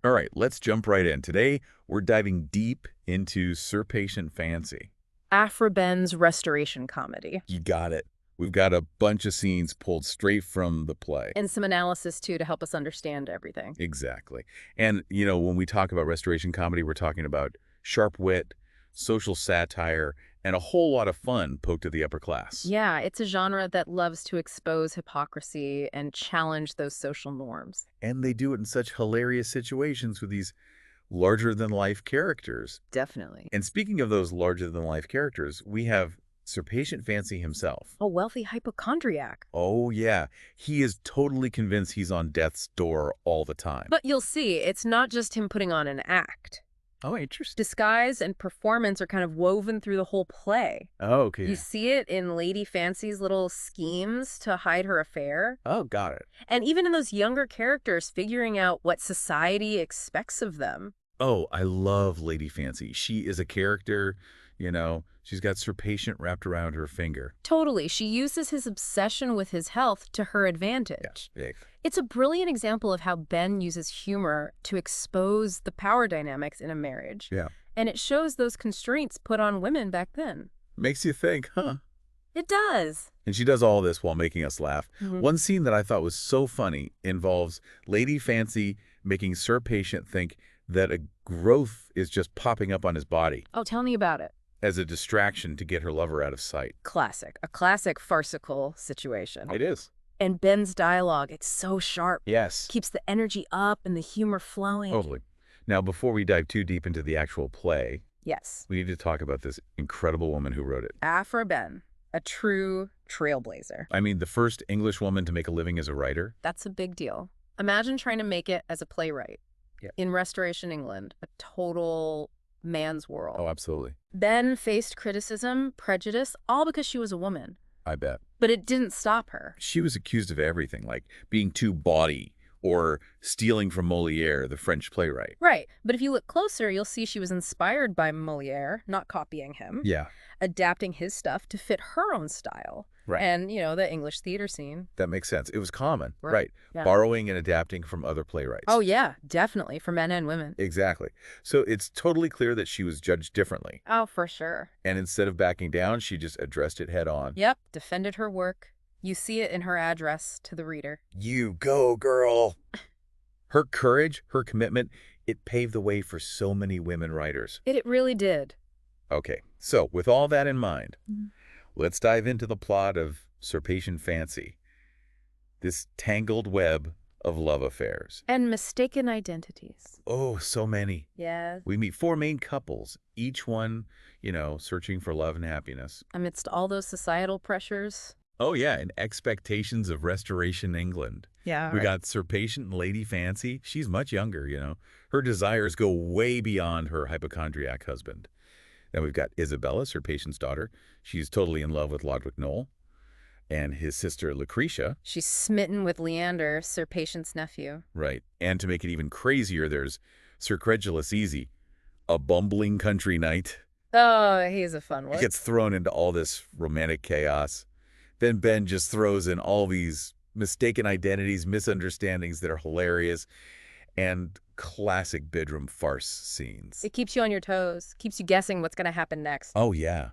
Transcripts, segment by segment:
All right, let's jump right in. Today, we're diving deep into Sir Patient Fancy. Aphra Behn's restoration comedy. You got it. We've got a bunch of scenes pulled straight from the play. And some analysis, too, to help us understand everything. Exactly. And, when we talk about restoration comedy, we're talking about sharp wit, social satire, and a whole lot of fun poked to the upper class. Yeah, it's a genre that loves to expose hypocrisy and challenge those social norms. And they do it in such hilarious situations with these larger-than-life characters. Definitely. And speaking of those larger-than-life characters, we have Sir Patient Fancy himself. A wealthy hypochondriac. Oh, yeah. He is totally convinced he's on death's door all the time. But you'll see, it's not just him putting on an act. Oh, interesting. Disguise and performance are kind of woven through the whole play. Oh, okay. You see it in Lady Fancy's little schemes to hide her affair. Oh, got it. And even in those younger characters figuring out what society expects of them. Oh, I love Lady Fancy. She is a character, she's got Sir Patient wrapped around her finger. Totally. She uses his obsession with his health to her advantage. Yeah. It's a brilliant example of how Behn uses humor to expose the power dynamics in a marriage. Yeah. And it shows those constraints put on women back then. Makes you think, huh? It does. And she does all this while making us laugh. Mhm. One scene that I thought was so funny involves Lady Fancy making Sir Patient think that a growth is just popping up on his body Oh, tell me about it. as a distraction to get her lover out of sight. Classic. A classic farcical situation. It is. And Ben's dialogue, it's so sharp. Yes. Keeps the energy up and the humor flowing. Totally. Now, before we dive too deep into the actual play, Yes. we need to talk about this incredible woman who wrote it. Aphra Behn, a true trailblazer. I mean, the first English woman to make a living as a writer. That's a big deal. Imagine trying to make it as a playwright. Yeah. In Restoration England, a total man's world. Oh, absolutely. Behn faced criticism, prejudice, all because she was a woman. I bet. But it didn't stop her. She was accused of everything, like being too bawdy or stealing from Molière, the French playwright. Right. But if you look closer, you'll see she was inspired by Molière, not copying him. Yeah. Adapting his stuff to fit her own style. Right. And, the English theater scene. That makes sense. It was common. Right. Yeah. Borrowing and adapting from other playwrights. Oh, yeah, definitely, for men and women. Exactly. So it's totally clear that she was judged differently. Oh, for sure. And instead of backing down, she just addressed it head on. Yep, defended her work. You see it in her address to the reader. You go, girl. Her courage, her commitment, it paved the way for so many women writers. It really did. Okay, so with all that in mind, let's dive into the plot of Sir Patient Fancy, this tangled web of love affairs. And mistaken identities. Oh, so many. Yeah. We meet four main couples, each one, searching for love and happiness. Amidst all those societal pressures. Oh, yeah, and expectations of Restoration England. Yeah. We got Sir Patient and Lady Fancy. She's much younger, Her desires go way beyond her hypochondriac husband. Then we've got Isabella, Sir Patient's daughter. She's totally in love with Lodwick Knoll. And his sister, Lucretia. She's smitten with Leander, Sir Patient's nephew. Right. And to make it even crazier, there's Sir Credulous Easy, a bumbling country knight. Oh, he's a fun one. He gets thrown into all this romantic chaos. Then Behn just throws in all these mistaken identities, misunderstandings that are hilarious, and classic bedroom farce scenes. It keeps you on your toes, keeps you guessing what's going to happen next. Oh, yeah.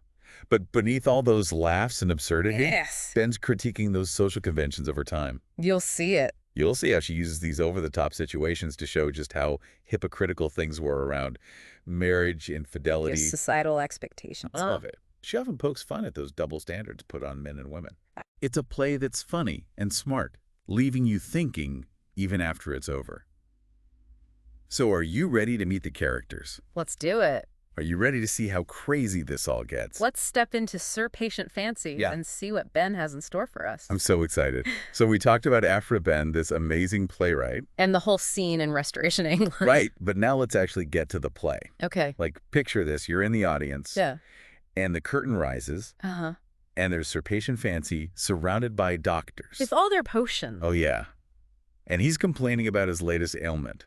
But beneath all those laughs and absurdity, Yes. Ben's critiquing those social conventions over time. You'll see it. You'll see how she uses these over-the-top situations to show just how hypocritical things were around marriage, infidelity. Just societal expectations. Some of it. She often pokes fun at those double standards put on men and women. It's a play that's funny and smart, leaving you thinking even after it's over. So are you ready to meet the characters? Let's do it. Are you ready to see how crazy this all gets? Let's step into Sir Patient Fancy and see what Behn has in store for us. I'm so excited. So we talked about Aphra Behn, this amazing playwright. And the whole scene in Restoration England. Right, but now let's actually get to the play. Okay. Like, picture this. You're in the audience. Yeah. And the curtain rises. Uh-huh. And there's Sir Patient Fancy surrounded by doctors. With all their potions. Oh, yeah. And he's complaining about his latest ailment.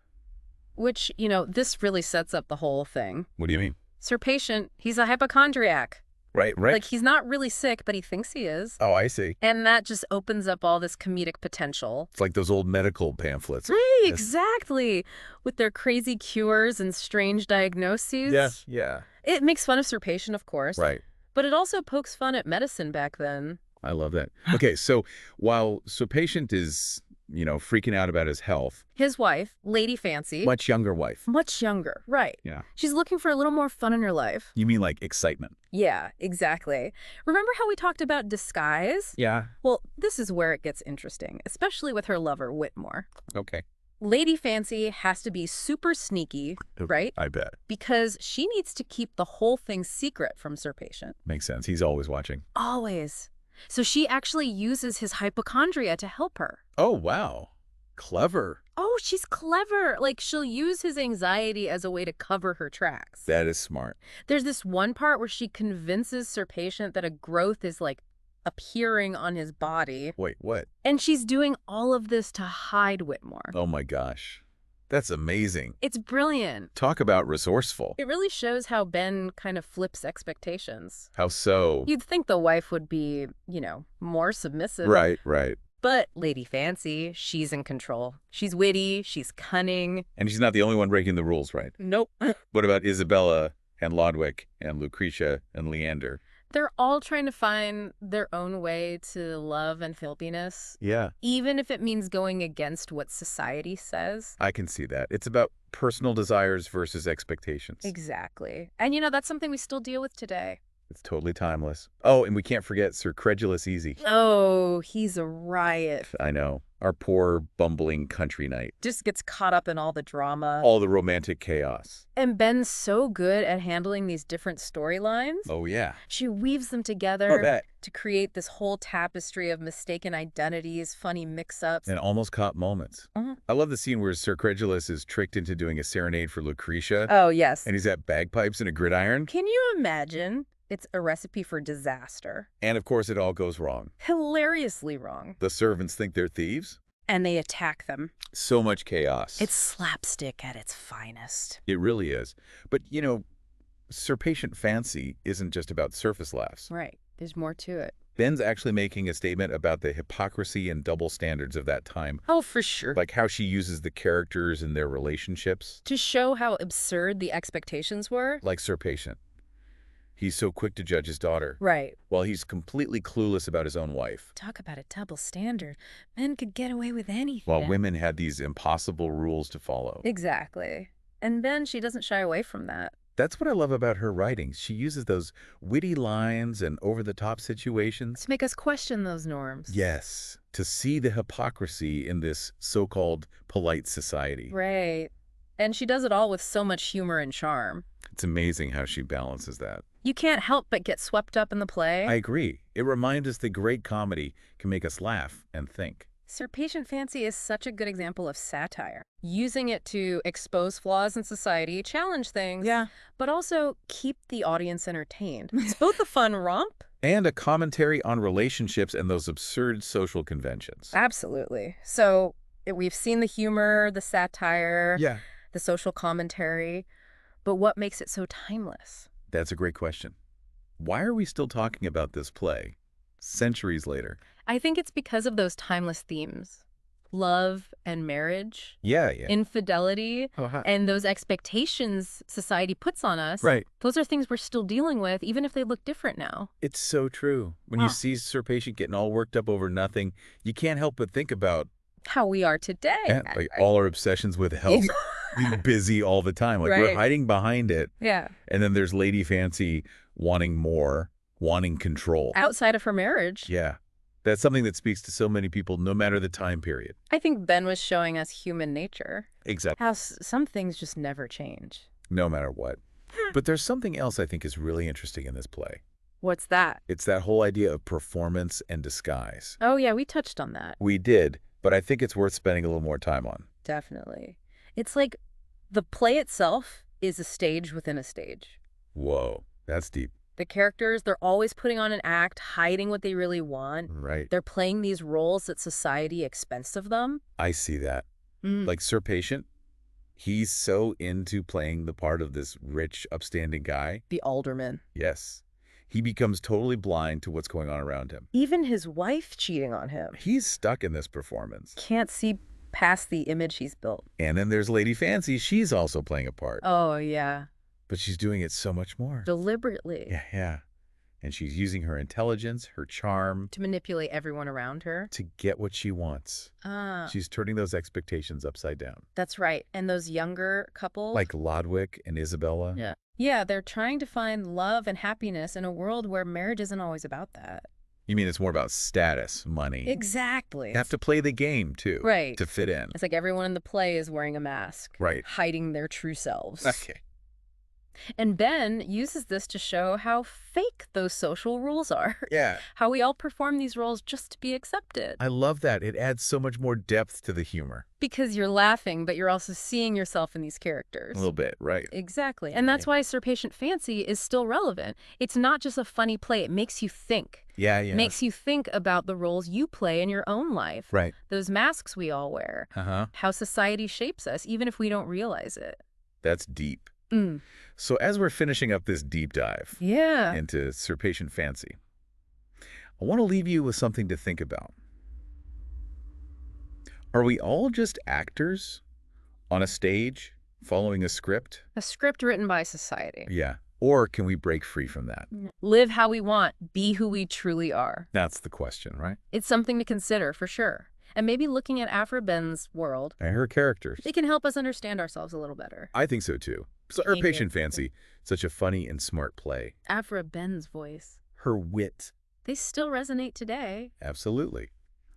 Which, this really sets up the whole thing. What do you mean? Sir Patient, he's a hypochondriac. Right, right. Like, he's not really sick, but he thinks he is. Oh, I see. And that just opens up all this comedic potential. It's like those old medical pamphlets. Right, Yes. exactly. With their crazy cures and strange diagnoses. Yes. Yeah. It makes fun of Sir-Patient, of course. Right. But it also pokes fun at medicine back then. I love that. Okay, so while patient is, freaking out about his health, His wife, Lady Fancy, much younger wife. much younger, right. Yeah. She's looking for a little more fun in her life. You mean like excitement? Yeah, exactly. Remember how we talked about disguise? Yeah. Well, this is where it gets interesting, especially with her lover, Whitmore. Okay. Lady Fancy has to be super sneaky, right? I bet. Because she needs to keep the whole thing secret from Sir-Patient. Makes sense. He's always watching. Always. So she actually uses his hypochondria to help her. Oh, wow. Clever. Oh, she's clever. Like, she'll use his anxiety as a way to cover her tracks. That is smart. There's this one part where she convinces Sir-Patient that a growth is, like, appearing on his body. Wait, what? And she's doing all of this to hide Whitmore. Oh, my gosh. That's amazing. It's brilliant. Talk about resourceful. It really shows how Behn kind of flips expectations. How so? You'd think the wife would be, more submissive. Right, right. But Lady Fancy, she's in control. She's witty, she's cunning. And she's not the only one breaking the rules, right? Nope. What about Isabella and Lodwick and Lucretia and Leander? They're all trying to find their own way to love and filthiness, Yeah. even if it means going against what society says. I can see that. It's about personal desires versus expectations. Exactly. And that's something we still deal with today. It's totally timeless. Oh, and we can't forget Sir Credulous Easy. Oh, he's a riot. I know. Our poor, bumbling country knight. Just gets caught up in all the drama. All the romantic chaos. And Ben's so good at handling these different storylines. Oh, yeah. She weaves them Oh, together that. to create this whole tapestry of mistaken identities, funny mix-ups. And almost caught moments. Mhm. I love the scene where Sir Credulous is tricked into doing a serenade for Lucretia. Oh, yes. And he's at bagpipes and a gridiron. Can you imagine? It's a recipe for disaster. And, of course, it all goes wrong. Hilariously wrong. The servants think they're thieves. And they attack them. So much chaos. It's slapstick at its finest. It really is. But, Sir Patient Fancy isn't just about surface laughs. Right. There's more to it. Ben's actually making a statement about the hypocrisy and double standards of that time. Oh, for sure. Like how she uses the characters and their relationships. To show how absurd the expectations were. Like Sir Patient. He's so quick to judge his daughter, Right. while he's completely clueless about his own wife. Talk about a double standard. Men could get away with anything. While women had these impossible rules to follow. Exactly. And Ben, she doesn't shy away from that. That's what I love about her writing. She uses those witty lines and over-the-top situations. To make us question those norms. Yes, to see the hypocrisy in this so-called polite society. Right. And she does it all with so much humor and charm. It's amazing how she balances that. You can't help but get swept up in the play. I agree. It reminds us that great comedy can make us laugh and think. Sir Patient Fancy is such a good example of satire. Using it to expose flaws in society, challenge things, but also keep the audience entertained. It's both a fun romp. And a commentary on relationships and those absurd social conventions. Absolutely. So we've seen the humor, the satire, Yeah. the social commentary, but what makes it so timeless? That's a great question. Why are we still talking about this play, centuries later? I think it's because of those timeless themes. Love and marriage, Yeah. infidelity, Oh, hi. and those expectations society puts on us. Right. Those are things we're still dealing with, even if they look different now. It's so true. When you see Sir Patient getting all worked up over nothing, you can't help but think about How we are today. all our obsessions with health. We're busy all the time. Like we're Right. hiding behind it. Yeah. And then there's Lady Fancy wanting more, wanting control. Outside of her marriage. Yeah. That's something that speaks to so many people, no matter the time period. I think Ben was showing us human nature. Exactly. How some things just never change. No matter what. But there's something else I think is really interesting in this play. What's that? It's that whole idea of performance and disguise. Oh, yeah, we touched on that. We did, but I think it's worth spending a little more time on. Definitely. It's like the play itself is a stage within a stage. Whoa, that's deep. The characters, they're always putting on an act, hiding what they really want. Right. They're playing these roles that society expects of them. I see that. Like Sir Patient, he's so into playing the part of this rich, upstanding guy. The alderman. Yes. He becomes totally blind to what's going on around him. Even his wife cheating on him. He's stuck in this performance. Can't see past the image he's built. And then there's Lady Fancy. She's also playing a part. Oh, yeah. But she's doing it so much more. Deliberately. Yeah, yeah. And she's using her intelligence, her charm. To manipulate everyone around her. To get what she wants. She's turning those expectations upside down. That's right. And those younger couples. Like Lodwick and Isabella. Yeah. Yeah, they're trying to find love and happiness in a world where marriage isn't always about that. You mean it's more about status, money? Exactly. You have to play the game, too. Right. To fit in. It's like everyone in the play is wearing a mask. Right. Hiding their true selves. Okay. And Behn uses this to show how fake those social rules are. Yeah. How we all perform these roles just to be accepted. I love that. It adds so much more depth to the humor. Because you're laughing, but you're also seeing yourself in these characters. A little bit, right. Exactly. And that's why Sir Patient Fancy is still relevant. It's not just a funny play. It makes you think. Yeah, yeah. Makes you think about the roles you play in your own life. Right. Those masks we all wear. How society shapes us, even if we don't realize it. That's deep. Mm. So as we're finishing up this deep dive into Sir Patient Fancy, I want to leave you with something to think about. Are we all just actors on a stage following a script? A script written by society. Yeah. Or can we break free from that? Live how we want, be who we truly are. That's the question, right? It's something to consider, for sure. And maybe looking at Aphra Behn's world, And her characters. it can help us understand ourselves a little better. I think so, too. So Her Patient Fancy, such a funny and smart play. Aphra Behn's voice. Her wit. They still resonate today. Absolutely.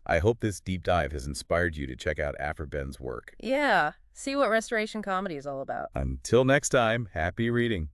I hope this deep dive has inspired you to check out Aphra Behn's work. Yeah. See what restoration comedy is all about. Until next time, happy reading.